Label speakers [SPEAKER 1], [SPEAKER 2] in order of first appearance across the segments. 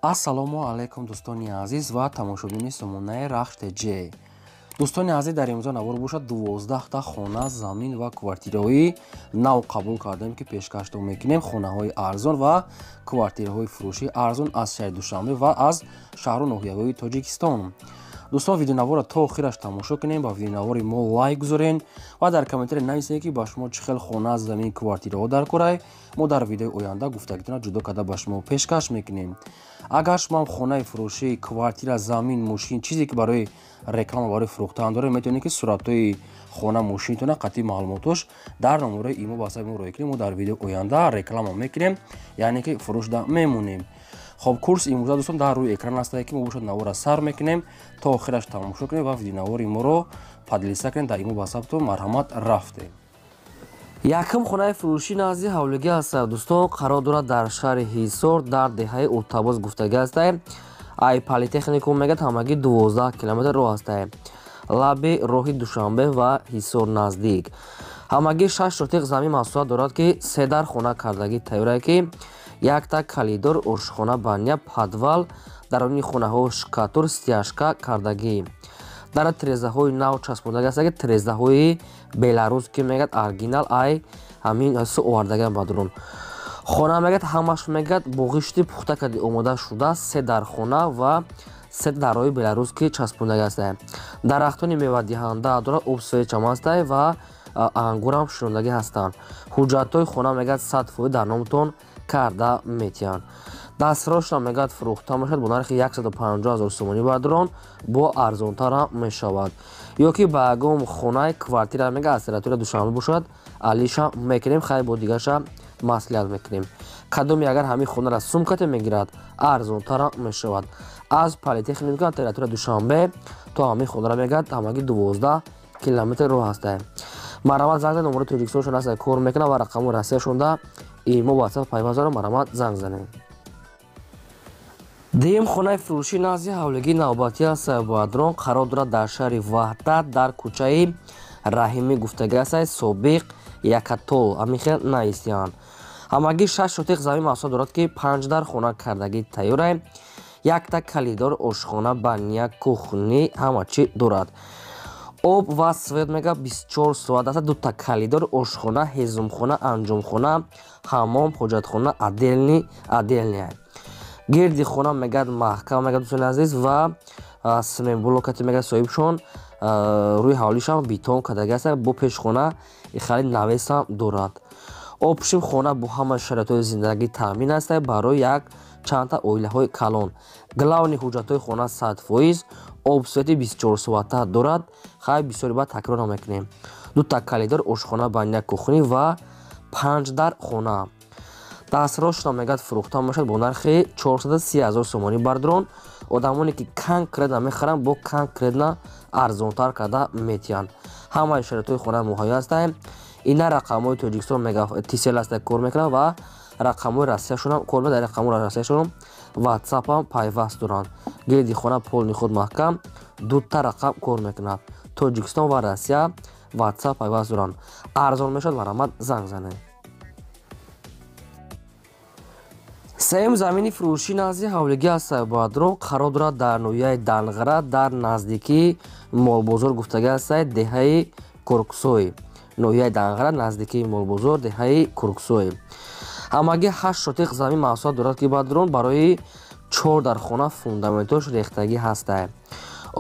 [SPEAKER 1] ассалому алайкум дӯстони азиз ва тамошобини сомонаи рахште ҷ. дӯстони азиз, дар имрӯза навор бошад 12 хона, замин ва квартираҳои нав қабул кардем, ки пешкашдо мекунем хонаҳои арзон ва квартираҳои фурӯши арзон аз шаҳри Душанбе ва аз шаҳру ноҳияҳои Тоҷикистон. дӯстон, видеонавора то охираш тамошо кунем, ба видеонавори мо лайк гузорен ва дар комментаре нависед, ки ба шумо чӣ хел хона, замин, квартираҳо дар корай. мо дар видеои оянда гуфтагитона ҷудо карда ба шумо пешкаш мекунем. агар шумо хонаи фурӯшӣ, квартира, замин, мошин, чизе ки барои реклама, барои фурӯхтан доред, метавонед ки суратҳои хона, мошинтона, қатъи маълумотош дар номерои имо ба ҳасаби мо роя кунем. мо дар видеои оянда реклама мекунем, яъне ки фурӯшда мемонем. хоб, курс имрӯза дӯстон дар рӯи экран ҳастае, ки мо бошад навора сар мекунем, то охираш тамошо кунем ва видеонавори моро падлиса кунем. дар имо ба ҳасабтон марҳамат рафте. якум хонаи фурӯшӣ назди ҳавлигӣ ҳастад. дӯстон, қарор дорад дар шаҳри Ҳисор, дар деҳаи Уртабоз гуфтагӣ ҳастае. ай политехникум мегӯяд ҳамагӣ 12 километр роҳ ҳастае. лаби роҳи Душанбе ва Ҳисор наздик. ҳамагӣ 6 шотиқ замин маҳсулот дорад, ки 3 дар хона кардагӣ тайёрае, ки якта калидор, ошхона, баня, подвал, даруни хонаҳо шкатур, стяжка кардагӣ. дар трезаҳои нав часпондагӣ ҳастаги трезаҳои беларус, ки мегӯяд оригинал, ай ҳамин су овардагиам ба дурун. хона мегӯяд ҳамаш мегӯяд бо ғишти пухта карди омода шуда, 3 дар хона ва 3 дарои беларус, ки часпондагӣ ҳастае. дарахтони мевадиҳанда дорад, обсвечам ҳастае ва ангурам широндагӣ ҳастанд. ҳуҷҷатҳои хона мегӯяд 100% дар номтон карда метиҳанд. дастфирошам мегӯяд фурӯхта мешавад бо нархи 150 000 сомонӣ ба дурон, бо арзонтарам мешавад. ё ки ба ягон хонаи квартира мегӯяд аз территорияи Душанбе бошад, алиша мекунем, хай бо дигараша маслиҳат мекунем. кадоми агар ҳамин хонара сумкате мегирад, арзонтарам мешавад. аз политехника территорияи Душанбе то ҳамин хонара мегӯяд ҳамагӣ 12 километр роҳ ҳастае. марҳамат занг занед, номери Тоҷикистоншон ҳастае, кор мекунад ва рақамҳои россияшонда имо ба WhatsApp пайваст дорам. марҳамат занг занед. дуюм хонаи фурӯшӣ назди ҳавлигии навбатӣ ҳастае. баъдрон қарор дорад дар шаҳри Ваҳдат, дар кӯчаи Раҳимӣ гуфтагӣ ҳастае, собиқ Якатол, ҳамин хел наистиянд. ҳамагӣ 6 шотиқ замин маҳсулот дорад, ки 5 дар хона кардагӣ тайёрае. якта калидор, ошхона, баня, кухни, ҳама чӣ дорад. об ва свет мегӯяд 24 соат ҳастад. дута калидор, ошхона, ҳезумхона, анҷумхона, ҳаммом, ҳоҷатхона, аделния. гирди хона мегӯяд маҳкам мегӯяд дӯстони азиз ва семенблокати мегӯяд соҳибшон рӯи ҳавлишам битон кардагӣ ҳастае. бо пешхона ихали навесам дорад. обшим хона бо ҳама шароитҳои зиндагӣ таъмин ҳастае барои як чандта оилаҳои калон. главни ҳуҷҷатҳои хона 100%, обсвети 24 соата дорад. хай бисёри баъд такрор мекунем. дута калидор, ошхона, баня, кухни ва 5 дар хона. дастфирошам мегӯяд фурӯхта мешавад бо нархи 430 000 сомонӣ бар дурон. одамоне ки конкретна мехаранд, бо конкретна арзонтар карда метиҳанд. ҳамаи шароитҳои хона муҳайё ҳастае. ина рақамҳои Тоҷикистон тисел ҳастае, кор мекунанд ва рақамҳои россияшонам кор мекунанд. дар рақамҳои россияшонам WhatsApp-ам пайваст доранд. гирди хона полни худ маҳкам, дута рақам кор мекунад. Тоҷикистон ва Россия WhatsApp пайваст доранд. арзон мешавад, марҳамат занг занед. сеюм замини фурӯшӣ назди ҳавлигӣ ҳастае. баъдрон қарор дорад дар ноҳияи Данғара, дар наздикии молбозор гуфтагӣ ҳастае, деҳаи Курксой. ноҳияи Данғара, наздикии молбозор, деҳаи Курксой. ҳамагӣ 8 шотиқ замин маҳсулот дорад, ки ба дурон барои 4 дар хона фундаментош рехтагӣ ҳастае.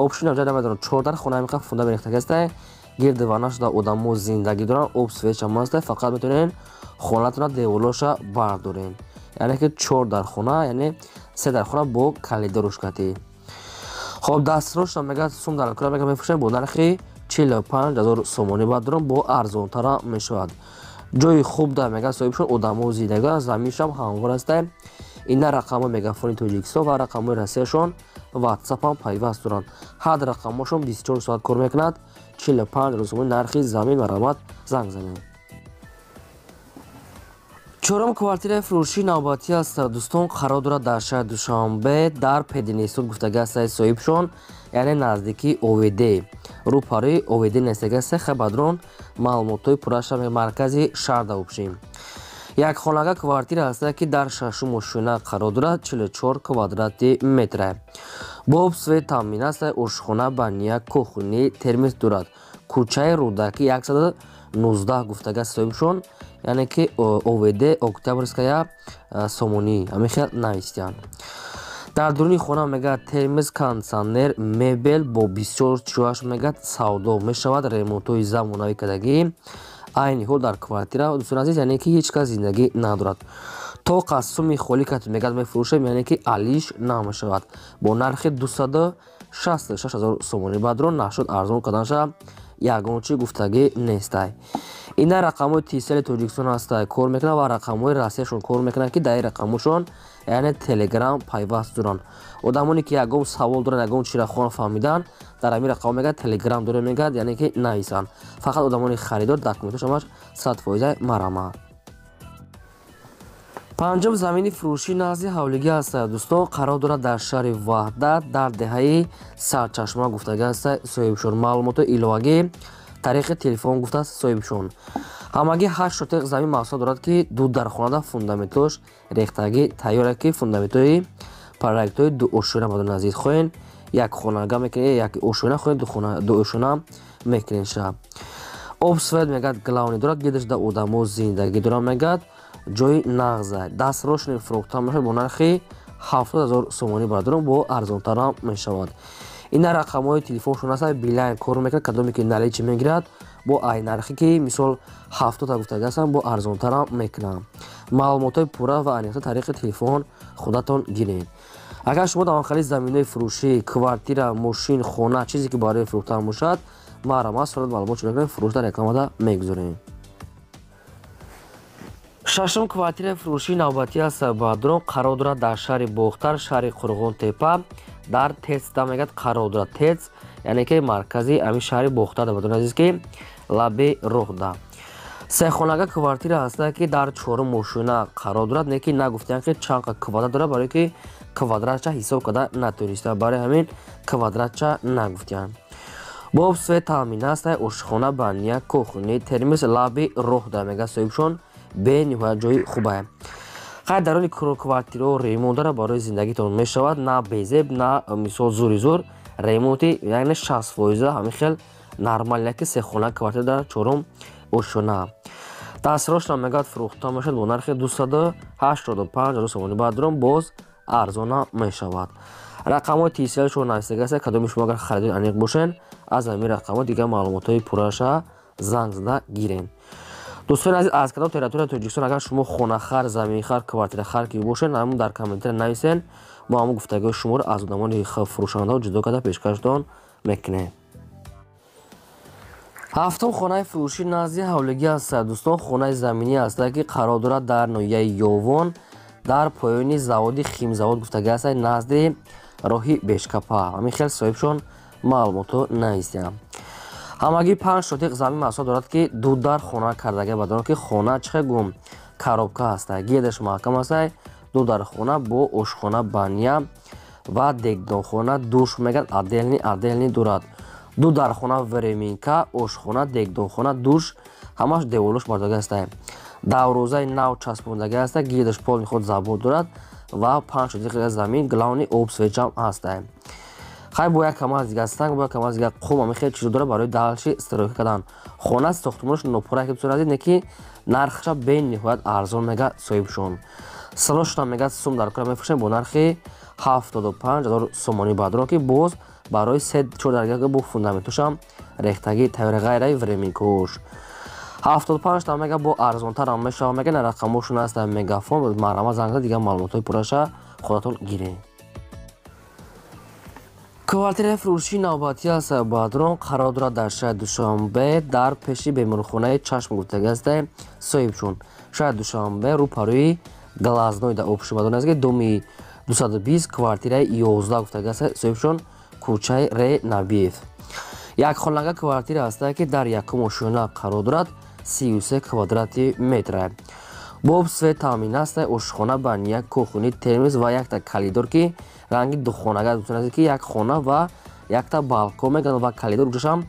[SPEAKER 1] обши навҷад намедорад 4 дар хона меха фундамент рехтагӣ ҳастае. гирди ванна шуда одамо зиндагӣ доранд. об свечам ҳастае, фақат метавонед хонатона деволоша бардоред. яъне ки 4 дар хона, яъне 3 дар хона бо калидорушкатӣ. хоб, дастфирошам мегӯяд сум дар кӯра мегӯяд мефурӯшем бо нархи 45 000 сомонӣ ба дурон, бо арзонтара мешавад. ҷои хуб дар мегӯяд соҳибшон одамо зиндагӣ доранд. заминшам ҳамвор ҳастае. ина рақамҳои мегафони Тоҷикистон ва рақамҳои россияшон WhatsApp-ам пайваст доранд. ҳад рақамҳошон 24 соат кор мекунад. 45 000 сомонӣ нархи замин. марҳамат занг занед. чорум квартираи фурӯшии навбатӣ ҳастад. дӯстон, қарор дорад дар шаҳри Душанбе, дар Пединистон гуфтагӣ ҳастае, соҳибшон яъне наздикии ОВД. рӯпарои ОВД нестагӣ ҳастае. хай ба дурон маълумотҳои пурраша маркази шаҳр да обшим. یک خانگاه کوارتیر است که در ششم شونه قرار دارد. 44 کوادراتی متر. با سوی تامین است. آشخانه، بانیا، کухня ترمیز دارد. کوچه رودکی 119 گفتگاه صاحبشون، یعنی که اوویده اکتبرسکایا سومونی همین خیلی نویستیان. در درونی خانه میگه ترمیز، کاندیسیونر، مبل با بسیار چیزاش میگه سودا میشود. ремонтои замонави кардагӣ. айни ҳол дар квартира дӯстон азиз, яъне ки ҳеҷ кас зиндагӣ надорад. то қассуми холӣ кат мегӯяд мефурӯшем, яъне ки алиш намешавад. бо нархи 266 000 сомонӣ. бадрон нашуд арзон карданаша ягончи гуфтагӣ нестай. ина рақамҳои тисели тоҷикистон ҳастай кор мекунад ва рақамҳои расмияшон кор мекунад, ки дар ин рақамҳошон яъне телеграм пайваст доранд. одамоне ки ягон савол доранд, ягон чира хон фаҳмидан, дар ҳамин рақам мегӯяд телеграм дорем мегӯяд, яъне ки нависанд. фақат одамони харидор документашонаш 100% марамад. панҷум замини фурӯшӣ назди ҳавлигӣ аст. дӯстон қарор дорад дар шаҳри ваҳдат дар деҳаи сарчашма гуфтагӣ аст. соҳибшон маълумоти иловагӣ тариқи телефон гуфтааст. соҳибшон ҳамагӣ 8 шотиқ замин маҳсул дорад, ки ду дар хонада фундаментош рехтагӣ тайёре, ки фундаментои проектҳои ду ошӯна бадон азиз хоҳен як хонага мекунед, як ошӯна хоҳен ду ошӯна мекунедша. обсвед мегӯяд главни дорад, гидаш да одамо зиндагӣ дорад мегӯяд. ҷои нағза дастрошни фурӯхта мешавад бо нархи 70 000 сомонӣ. бардорон бо арзонтарам мешавад. ина рақамҳои телефоншон аст. билайн кор мекунад, кадоме ки наличӣ мегирад бо ай нархи, ки мисол 70 гуфтагӣ ҳастанд, бо арзонтарам мекунанд. маълумотои пурра ва аниқта тариқи телефон худатон гиред. агар шумо даванхали заминои фурӯшӣ квартира, мошин, хона, чизе ки барои фурӯхтан бошад, маърама сурат маълумот шуда кунед, фурӯш дар рекламада мегузорем. шашум квартираи фурӯшии навбатӣ аст. бадрон қарор дорад дар шаҳри бохтар, шаҳри қурғонтепа дар тецда мегӯяд қарор дорад. тец яъне ки маркази ҳамин шаҳри бохтар бадон азиз, ки лаби роҳда. сехонага квартира аст, ки дар 4 мошина қарор дорад. не ки нагуфтиянд ки чанд квадрат дорад, барое ки квадратча ҳисоб карда натонистанд, барои ҳамин квадратча нагуфтиянд. боб све таъмин аст. ошхона, бания, кухня, термис лаби роҳда мегӯяд соҳибшон. бениҳоят ҷои хубае. хай дарони квартираҳо ремонт дорад, барои зиндагитон мешавад. на безеб, на мисол зури зур ремонти, яъне 60% ҳамин хел нормал, ки сехона квартира дар 4 ошона. дастрошам мегӯяд фурӯхта мешавад бо нархи 285 000 сомонӣ. бадрон боз арзона мешавад. рақамҳои тиселшон навистагӣ аст. кадоми шумо агар харидори аниқ бошен, аз ҳамин рақамҳо дигар маълумотҳои пурраша занг зада гирен. дӯстони азиз, аз кадом территорияи тоҷикистон агар шумо хонахар, заминхар, квартирахар ки бошед, ҳамун дар комментари нависен. мо ҳамун гуфтагӯи шуморо аз одамони фурӯшандаҳо ҷудо карда пешкаштон мекунем. ҳафтум хонаи фурӯшӣ назди ҳавлигӣ аст. дӯстон хонаи заминӣ аст, ки қарор дорад дар ноҳияи ёвон дар поёни заводи химзавод гуфтагӣ аст, назди роҳи бешкапа. ҳамин хел соҳибшон маълумотҳо нависиянд. ҳамагӣ 5 шотиқ замин маҳсул дорад, ки ду дар хона кардагӣ бадон, ки хона чихе гум коробка аст. гедаш маҳкам аст. ду дар хона бо ошхона, бания ва дегдонхона, душ мегӯяд аделни дорад. ду дар хона времинка, ошхона, дегдонхона, душ ҳамаш деворлош бардагӣ аст. даврӯзаи нав часпондагӣ аст. гирдаш полни худ забор дорад ва 5 шотиқи замин главни обсвечам аст. хай бо як камаз дигар станг, бо як камаз дигар қум, ҳамин хел чизо дорад барои далши истироҳӣ кардан. хона сохтмонаш нопура ки бисёр азиз, не ки нархша бениҳоят арзон мегӯяд соҳибшон. салошам мегӯяд сум дар кора мефурӯшем бо нархи 75 000 сомонӣ. бадрон ки боз барои 3-4 дарга бо фундаментошам рехтагӣ тайёри ғайраи времинкош. 75 та мега бо арзонтарам мешавад. мега рақамошон аст. мегафон маърама занг дигар маълумотҳои пурраша худатон гиред. квартираи фурӯшии навбатӣ аст. бадрон қарор дорад дар шаҳри душанбе дар пеши беморхонаи чашм гуфтагӣ аст. соҳибшон шаҳри душанбе рӯпарӯи глазной да обши бадон аст, ки доми 220 квартираи 11 гуфтагӣ аст. соҳибшон кӯчаи ре набиев. як хонага квартира аст, ки дар якум ошона қарор дорад. 33 квадрати метр. боб све таъмин аст. ошхона, бания, кухня, термис ва якта калидор, ки ранги духонага дӯстон, ки як хона ва якта балкон мегӯяд ва калидор ҷашам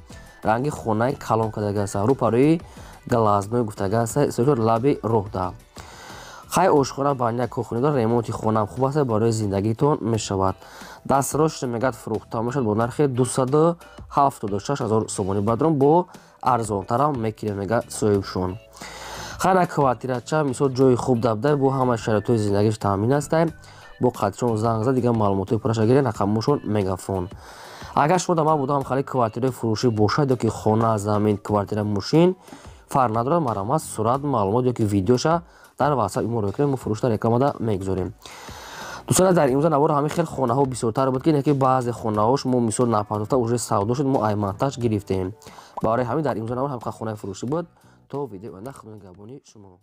[SPEAKER 1] ранги хонаи калон кардагӣ аст. рӯпарӯи глазной гуфтагӣ аст. соҳибшон лаби роҳда. хай ошхона баня кухонидор ремонти хонам хуб аст барои зиндагитон мешавад. Дастрош мегад фурӯхта мешавад бо нархи 276 000 сомони бадрон бо арзонтарам мекире мега соҳибшон. хана квартирача мисол ҷои хуб дабдай бо ҳама шароитҳои зиндагиш таъмин астай. бо қатишон занг зад дигар маълумотҳои пурраша гиред рақамошон мегафон. агар шумо дар ма будам хали квартираи фурӯшӣ бошад ёки хона замин квартира мошин фарқ надорад марамаз сурат маълумот ёки видеоша дар ватсап мо рӯ мо фурӯшта рекламада мегузорем. дӯстон дар имрӯза навор ҳамин хел хонаҳо бисёртар буд ки не ки баъзе хонаҳош мо мисол напардохта уже савдо шуд мо аймонташ гирифтем. барои ҳамин дар имрӯза навор ҳамин хонаи фурӯшӣ буд. то видеои оянда худои нигҳбони шумо.